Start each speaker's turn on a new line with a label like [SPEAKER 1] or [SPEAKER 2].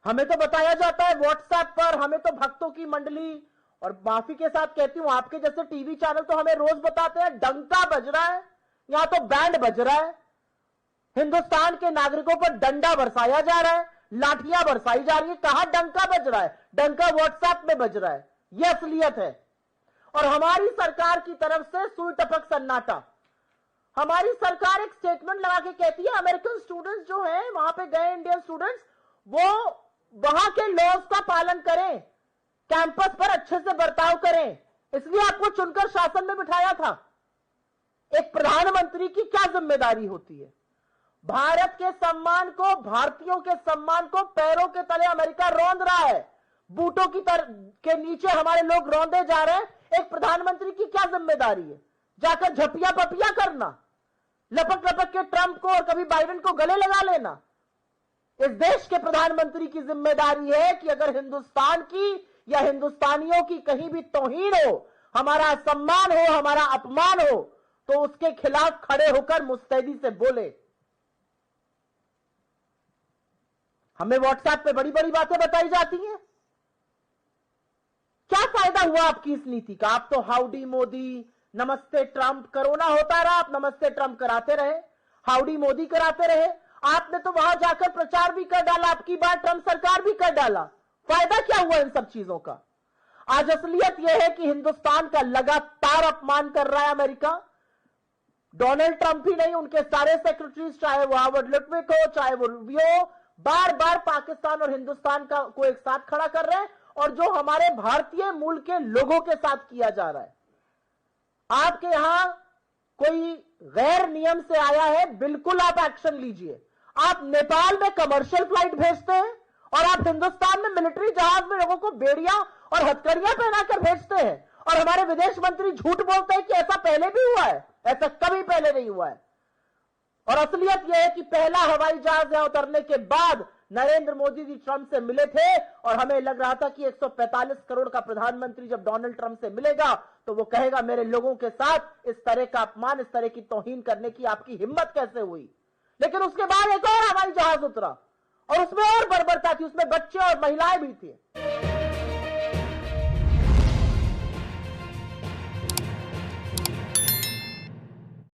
[SPEAKER 1] हमें तो बताया जाता है व्हाट्सएप पर, हमें तो भक्तों की मंडली, और माफी के साथ कहती हूं आपके जैसे टीवी चैनल तो हमें रोज बताते हैं डंका बज रहा है, यहां तो बैंड बज रहा है, हिंदुस्तान के नागरिकों पर डंडा बरसाया जा रहा है, लाठियां बरसाई जा रही है। कहां डंका बज रहा है? डंका व्हाट्सएप में बज रहा है। यह असलियत है। और हमारी सरकार की तरफ से सुई टपक सन्नाटा। हमारी सरकार एक स्टेटमेंट लगा के कहती है अमेरिकन स्टूडेंट्स जो हैं वहां पे गए इंडियन स्टूडेंट्स, वो वहां के लॉज का पालन करें, कैंपस पर अच्छे से बर्ताव करें, इसलिए आपको चुनकर शासन में बिठाया था। एक प्रधानमंत्री की क्या जिम्मेदारी होती है? भारत के सम्मान को, भारतीयों के सम्मान को पैरों के तले अमेरिका रौंद रहा है, बूटों के नीचे हमारे लोग रौंदे जा रहे हैं। एक प्रधानमंत्री की क्या जिम्मेदारी है? जाकर झपिया पपिया करना, लपक लपक के ट्रंप को और कभी बाइडेन को गले लगा लेना। इस देश के प्रधानमंत्री की जिम्मेदारी है कि अगर हिंदुस्तान की या हिंदुस्तानियों की कहीं भी तौहीन हो, हमारा सम्मान हो, हमारा अपमान हो, तो उसके खिलाफ खड़े होकर मुस्तैदी से बोले। हमें व्हाट्सएप पे बड़ी बड़ी बातें बताई जाती हैं। क्या फायदा हुआ आपकी इस नीति का? आप तो हाउडी मोदी, नमस्ते ट्रंप, कोरोना होता रहा, आप नमस्ते ट्रंप कराते रहे, हाउडी मोदी कराते रहे। आपने तो वहां जाकर प्रचार भी कर डाला, आपकी बार ट्रंप सरकार भी कर डाला। फायदा क्या हुआ इन सब चीजों का? आज असलियत यह है कि हिंदुस्तान का लगातार अपमान कर रहा है अमेरिका। डोनाल्ड ट्रंप ही नहीं, उनके सारे सेक्रेटरीज, चाहे वो हार्वर्ड लिटविक हो, चाहे वो रूबियो, बार बार पाकिस्तान और हिंदुस्तान का को एक साथ खड़ा कर रहे हैं, और जो हमारे भारतीय मूल के लोगों के साथ किया जा रहा है। आपके यहां कोई गैर नियम से आया है, बिल्कुल आप एक्शन लीजिए। आप नेपाल में कमर्शियल फ्लाइट भेजते हैं और आप हिंदुस्तान में मिलिट्री जहाज में लोगों को बेड़ियां और हथकड़ियां पहनाकर भेजते हैं, और हमारे विदेश मंत्री झूठ बोलते हैं कि ऐसा पहले भी हुआ है। ऐसा कभी पहले नहीं हुआ है। और असलियत यह है कि पहला हवाई जहाज यहां उतरने के बाद नरेंद्र मोदी जी ट्रंप से मिले थे, और हमें लग रहा था कि 145 करोड़ का प्रधानमंत्री जब डोनाल्ड ट्रंप से मिलेगा तो वो कहेगा मेरे लोगों के साथ इस तरह का अपमान, इस तरह की तौहीन करने की आपकी हिम्मत कैसे हुई। लेकिन उसके बाद एक और हवाई जहाज उतरा, और उसमें और बर्बरता थी, उसमें बच्चे और महिलाएं भी थी।